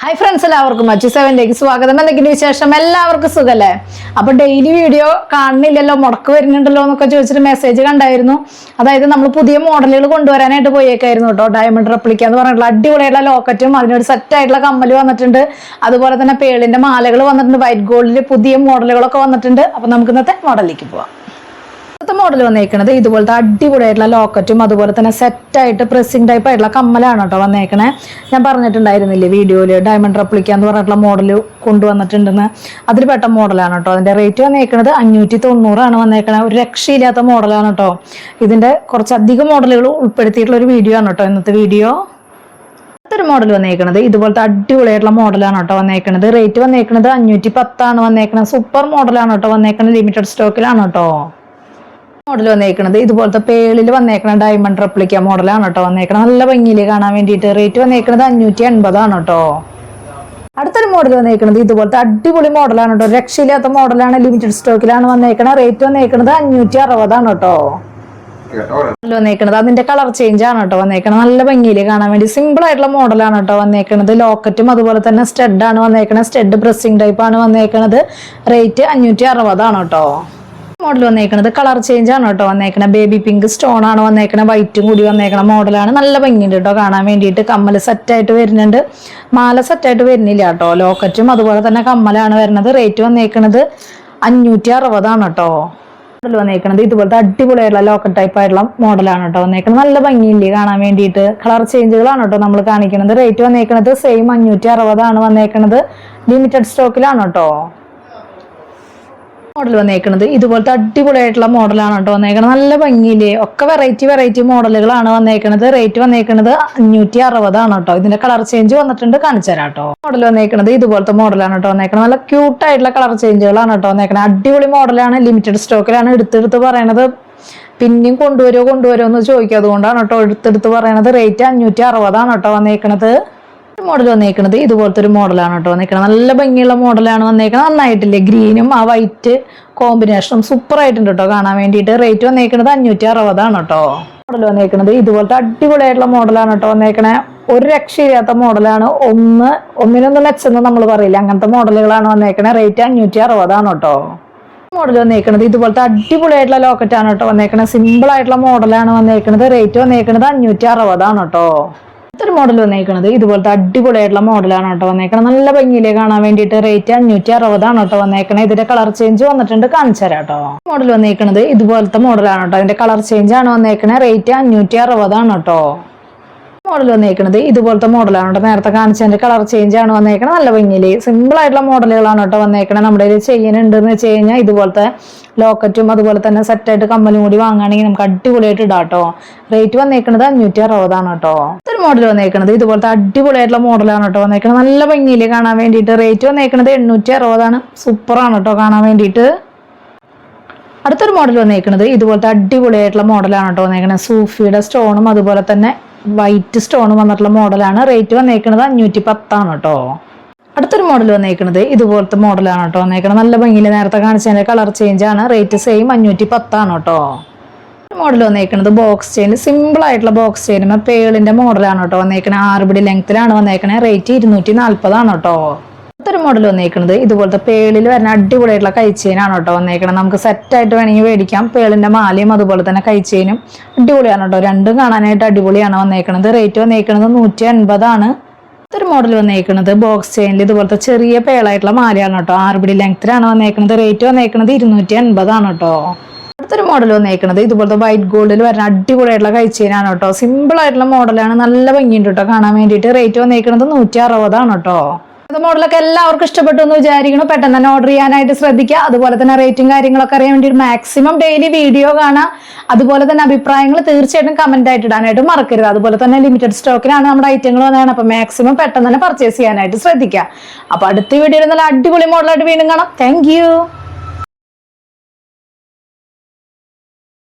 Hi friends, എല്ലാവർക്കും മച്ചു സെവനിലേക്ക് സ്വാഗതം. എന്തെങ്കിലും വിശേഷം? എല്ലാവർക്കും സുഖല്ലേ? അപ്പൊ ഡെയിലി വീഡിയോ കാണുന്നില്ലല്ലോ, മുടക്ക് വരുന്നുണ്ടല്ലോ എന്നൊക്കെ ചോദിച്ചിട്ട് മെസ്സേജ് കണ്ടായിരുന്നു. അതായത് നമ്മൾ പുതിയ മോഡലുകൾ കൊണ്ടുവരാനായിട്ട് പോയേക്കായിരുന്നു കേട്ടോ. ഡയമണ്ട് റെപ്ലിക്ക എന്ന് പറഞ്ഞിട്ടുള്ള അടിപൊളിയായിട്ടുള്ള ലോക്കറ്റും അതിനൊരു സെറ്റ് ആയിട്ടുള്ള കമ്മല് വന്നിട്ടുണ്ട്. അതുപോലെ തന്നെ പേളിന്റെ മാലകൾ വന്നിട്ടുണ്ട്. വൈറ്റ് ഗോൾഡിൽ പുതിയ മോഡലുകളൊക്കെ വന്നിട്ടുണ്ട്. അപ്പൊ നമുക്ക് ഇന്നത്തെ മോഡലിലേക്ക് പോവാം. മോഡൽ വന്നേക്കണത് ഇതുപോലത്തെ അടിപൊളിയായിട്ടുള്ള ലോക്കറ്റും അതുപോലെ തന്നെ സെറ്റായിട്ട് പ്രസ്സിംഗ് ടൈപ്പ് ആയിട്ടുള്ള കമ്മലാണ് കേട്ടോ വന്നേക്കണേ. ഞാൻ പറഞ്ഞിട്ടുണ്ടായിരുന്നില്ലേ വീഡിയോയില് ഡയമണ്ട് റെപ്ലിക്ക എന്ന് പറഞ്ഞിട്ടുള്ള മോഡൽ കൊണ്ടുവന്നിട്ടുണ്ടെന്ന്. അതിൽ പെട്ട മോഡലാണ് കേട്ടോ. അതിന്റെ റേറ്റ് വന്നേക്കണത് 590 വന്നേക്കണേ. ഒരു രക്ഷയില്ലാത്ത മോഡലാണ് കേട്ടോ. ഇതിന്റെ കുറച്ചധികം മോഡലുകൾ ഉൾപ്പെടുത്തിയിട്ടുള്ള ഒരു വീഡിയോ ആണ് കേട്ടോ ഇന്നത്തെ വീഡിയോ. അടുത്തൊരു മോഡൽ വന്നേക്കണത് ഇതുപോലത്തെ അടിപൊളിയായിട്ടുള്ള മോഡലാണ് കേട്ടോ വന്നേക്കണത്. റേറ്റ് വന്നേക്കണത് 510 വന്നേക്കണത്. സൂപ്പർ മോഡലാണ് കേട്ടോ വന്നേക്കണത്. ലിമിറ്റഡ് സ്റ്റോക്കിലാണ് കേട്ടോ മോഡൽ വന്നേക്കണത്. ഇതുപോലത്തെ പേളിൽ വന്നേക്കണ ഡയമണ്ട് റെപ്ലിക്ക മോഡലാണ് കേട്ടോ വന്നേക്കണത്. നല്ല ഭംഗിയിൽ കാണാൻ വേണ്ടിയിട്ട്. റേറ്റ് വന്നേക്കണത് 580 കേട്ടോ. അടുത്തൊരു മോഡൽ വന്നേക്കണത് ഇതുപോലത്തെ അടിപൊളി മോഡലാണ് കേട്ടോ. രക്ഷയില്ലാത്ത മോഡലാണ്. ലിമിറ്റഡ് സ്റ്റോക്കിലാണ് വന്നേക്കണത്. റേറ്റ് വന്നേക്കണത് 560 കേട്ടോ. വന്നേക്കണത് അതിന്റെ കളർ ചേഞ്ച് ആണ് കേട്ടോ വന്നേക്കണത്. നല്ല ഭംഗിയിൽ കാണാൻ വേണ്ടി സിമ്പിൾ ആയിട്ടുള്ള മോഡലാണ് കേട്ടോ വന്നേക്കണത്. ലോക്കറ്റും അതുപോലെ തന്നെ സ്റ്റഡ് ആണ് വന്നേക്കണത്. സ്റ്റഡ് പ്രസ്സിംഗ് ടൈപ്പ് ആണ് വന്നേക്കണത്. റേറ്റ് 560 കേട്ടോ. മോഡൽ വന്നേക്കണത് കളർ ചേഞ്ച് ആണ് കേട്ടോ വന്നേക്കണ. ബേബി പിങ്ക് സ്റ്റോൺ ആണ് വന്നേക്കണ. വൈറ്റും കൂടി വന്നേക്കണ മോഡലാണ്. നല്ല ഭംഗിയുണ്ട് കേട്ടോ കാണാൻ വേണ്ടിയിട്ട്. കമ്മല് സെറ്റായിട്ട് വരുന്നുണ്ട്. മാല സെറ്റായിട്ട് വരുന്നില്ല കേട്ടോ. ലോക്കറ്റും അതുപോലെ തന്നെ കമ്മലാണ് വരുന്നത്. റേറ്റ് വന്നേക്കണത് 560 കേട്ടോ. മോഡൽ വന്നേക്കണത് ഇതുപോലത്തെ അടിപൊളിയായിട്ടുള്ള ലോക്കറ്റ് ടൈപ്പ് ആയിട്ടുള്ള മോഡലാണ് കേട്ടോ വന്നേക്കണത്. നല്ല ഭംഗിയില്ലേ കാണാൻ വേണ്ടിയിട്ട്. കളർ ചേഞ്ചുകളാണ് കേട്ടോ നമ്മൾ കാണിക്കുന്നത്. റേറ്റ് വന്നേക്കണത് സെയിം 560 വന്നേക്കണത്. ലിമിറ്റഡ് സ്റ്റോക്കിലാണ് കേട്ടോ. മോഡൽ വന്നേക്കണത് ഇതുപോലത്തെ അടിപൊളിയായിട്ടുള്ള മോഡലാണ് കേട്ടോ വന്നേക്കണത്. നല്ല ഭംഗിയില്ലേ. ഒക്കെ വെറൈറ്റി മോഡലുകളാണ് വന്നേക്കണത്. റേറ്റ് വന്നേക്കണത് 560 കേട്ടോ. ഇതിന്റെ കളർ ചേഞ്ച് വന്നിട്ടുണ്ട്, കാണിച്ചു തരാം കേട്ടോ. മോഡൽ വന്നേക്കണത് ഇതുപോലത്തെ മോഡലാണ് കേട്ടോ വന്നേക്കണത്. നല്ല ക്യൂട്ട് ആയിട്ടുള്ള കളർ ചേഞ്ചുകളാണ് കേട്ടോ വന്നേക്കണത്. അടിപൊളി മോഡലാണ്. ലിമിറ്റഡ് സ്റ്റോക്കിലാണ്. എടുത്തെടുത്ത് പറയണത്. പിന്നെയും കൊണ്ടുവരുമോ എന്ന് ചോദിക്കും. അതുകൊണ്ടാണ് കേട്ടോ എടുത്തെടുത്ത് പറയണത്. റേറ്റ് 560 കേട്ടോ വന്നേക്കണത്. മോഡൽ വന്നേക്കണത് ഇതുപോലത്തെ ഒരു മോഡലാണ് കേട്ടോ വന്നേക്കണത്. നല്ല ഭംഗിയുള്ള മോഡലാണ് വന്നേക്കണത്. നന്നായിട്ടില്ലേ. ഗ്രീനും ആ വൈറ്റ് കോമ്പിനേഷനും സൂപ്പർ ആയിട്ടുണ്ട് കേട്ടോ കാണാൻ വേണ്ടിയിട്ട്. റേറ്റ് വന്നേക്കണത് 560 കേട്ടോ. മോഡൽ വന്നേക്കണത് ഇതുപോലത്തെ അടിപൊളിയായിട്ടുള്ള മോഡലാണ് കേട്ടോ വന്നേക്കണേ. ഒരു രക്ഷയില്ലാത്ത മോഡലാണ്. ഒന്നിനൊന്നും മെച്ചെന്ന് നമ്മൾ പറയില്ല, അങ്ങനത്തെ മോഡലുകളാണ് വന്നേക്കണേ. റേറ്റ് 560 കേട്ടോ. മോഡൽ വന്നേക്കണത് ഇതുപോലത്തെ അടിപൊളിയായിട്ടുള്ള ലോക്കറ്റ് ആണ് കേട്ടോ വന്നേക്കണേ. സിമ്പിൾ ആയിട്ടുള്ള മോഡലാണ് വന്നേക്കണത്. റേറ്റ് വന്നേക്കണത് 560 കേട്ടോ. അടുത്തൊരു മോഡൽ വന്നേക്കണത് ഇതുപോലത്തെ അടിപൊളിയായിട്ടുള്ള മോഡലാണ് കേട്ടോ വന്നേക്കണത്. നല്ല ഭംഗിയിലേ കാണാൻ വേണ്ടിയിട്ട്. റേറ്റ് 560 കേട്ടോ വന്നേക്കണേ. ഇതിന്റെ കളർ ചേഞ്ച് വന്നിട്ടുണ്ട്, കാണിച്ചു തരാം കേട്ടോ. മോഡൽ വന്നേക്കണത് ഇതുപോലത്തെ മോഡലാണ് കേട്ടോ. അതിന്റെ കളർ ചേഞ്ച് ആണ് വന്നേക്കണേ. റേറ്റ് 560 കേട്ടോ. മോഡൽ വന്നേക്കണത് ഇതുപോലത്തെ മോഡലാണ് കേട്ടോ. നേരത്തെ കാണിച്ചതിന്റെ കളർ ചേഞ്ച് ആണ് വന്നേക്കണത്. നല്ല ഭംഗിയില് സിമ്പിൾ ആയിട്ടുള്ള മോഡലുകളാണ് കേട്ടോ വന്നേക്കണത്. നമ്മുടെ കയ്യിൽ ചെയ്യുന്നുണ്ടെന്ന് വെച്ച് കഴിഞ്ഞാൽ ഇതുപോലത്തെ ലോക്കറ്റും അതുപോലെ തന്നെ സെറ്റായിട്ട് കമ്മലും കൂടി വാങ്ങുകയാണെങ്കിൽ നമുക്ക് അടിപൊളിയായിട്ട് ഇടാം കേട്ടോ. റേറ്റ് വന്നേക്കണത് 560 കേട്ടോ. ഒരു മോഡൽ വന്നേക്കണത് ഇതുപോലത്തെ അടിപൊളിയായിട്ടുള്ള മോഡലാണ് കേട്ടോ വന്നേക്കണത്. നല്ല ഭംഗിയില് കാണാൻ വേണ്ടിയിട്ട്. റേറ്റ് വന്നേക്കണത് 860. സൂപ്പറാണ് കേട്ടോ കാണാൻ വേണ്ടിയിട്ട്. അടുത്തൊരു മോഡൽ വന്നേക്കണത് ഇതുപോലത്തെ അടിപൊളിയായിട്ടുള്ള മോഡലാണ് കേട്ടോ വന്നേക്കണത്. സൂഫിയുടെ സ്റ്റോണും അതുപോലെ തന്നെ വൈറ്റ് സ്റ്റോണും വന്നിട്ടുള്ള മോഡലാണ്. റേറ്റ് വന്നേക്കണത് 510 കേട്ടോ. അടുത്തൊരു മോഡൽ വന്നേക്കണത് ഇതുപോലത്തെ മോഡലാണ് കേട്ടോ വന്നേക്കണത്. നല്ല ഭംഗിയിൽ നേരത്തെ കാണിച്ചതിന്റെ കളർ ചേഞ്ച് ആണ്. റേറ്റ് സെയിം 510 കേട്ടോ. മോഡൽ വന്നേക്കണത് ബോക്സ് ചെയിൻ, സിമ്പിൾ ആയിട്ടുള്ള ബോക്സ് ചെയിൻ പേളിന്റെ മോഡലാണ് കേട്ടോ വന്നേക്കണത്. 6 പിടി ലെങ്ത്തിലാണ് വന്നേക്കണത്. റേറ്റ് 240 കേട്ടോ. അടുത്തൊരു മോഡൽ വന്നേക്കണത് ഇതുപോലത്തെ പേളിൽ വരുന്ന അടിപൊളിയായിട്ടുള്ള കൈച്ചെയിനാണ് കേട്ടോ വന്നേക്കണത്. നമുക്ക് സെറ്റായിട്ട് വേണമെങ്കിൽ മേടിക്കാം. പേളിന്റെ മാലയും അതുപോലെ തന്നെ കൈച്ചെയിനും അടിപൊളിയാണ് കേട്ടോ. രണ്ടും കാണാനായിട്ട് അടിപൊളിയാണ് വന്നേക്കണത്. റേറ്റ് വന്നേക്കണത് 180. ഒരു മോഡൽ വന്നേക്കണത് ബോക്സ് ചെയിനിൽ ഇതുപോലത്തെ ചെറിയ പേളായിട്ടുള്ള മാലയാണ് കേട്ടോ. 6 പിടി ലെങ്ത്തിലാണ് വന്നേക്കണത്. റേറ്റ് വന്നേക്കണത് 280 കേട്ടോ. അടുത്തൊരു മോഡൽ വന്നേക്കണത് ഇതുപോലത്തെ വൈറ്റ് ഗോൾഡിൽ വരുന്ന അടിപൊളിയായിട്ടുള്ള കൈച്ചെയിനാണ് കേട്ടോ. സിമ്പിൾ ആയിട്ടുള്ള മോഡലാണ്. നല്ല ഭംഗിയുണ്ട് കേട്ടോ കാണാൻ വേണ്ടിയിട്ട്. റേറ്റ് വന്നേക്കണത് 160 കേട്ടോ. മോഡലൊക്കെ എല്ലാവർക്കും ഇഷ്ടപ്പെട്ടു എന്ന് വിചാരിക്കണം. പെട്ടെന്ന് തന്നെ ഓർഡർ ചെയ്യാനായിട്ട് ശ്രദ്ധിക്കുക. അതുപോലെ തന്നെ റേറ്റും കാര്യങ്ങളൊക്കെ അറിയാൻ വേണ്ടി മാക്സിമം ഡെയിലി വീഡിയോ കാണാം. അതുപോലെ തന്നെ അഭിപ്രായങ്ങൾ തീർച്ചയായിട്ടും കമന്റ് ആയിട്ട് ഇടാനായിട്ട് മറക്കരുത്. അതുപോലെ തന്നെ ലിമിറ്റഡ് സ്റ്റോക്കിലാണ് നമ്മുടെ ഐറ്റങ്ങൾ വന്നതാണ്. അപ്പൊ മാക്സിമം പെട്ടെന്ന് തന്നെ പർച്ചേസ് ചെയ്യാനായിട്ട് ശ്രദ്ധിക്കുക. അപ്പൊ അടുത്ത വീഡിയോയിൽ നല്ല അടിപൊളി മോഡലായിട്ട് വീണ്ടും കാണാം. Thank you.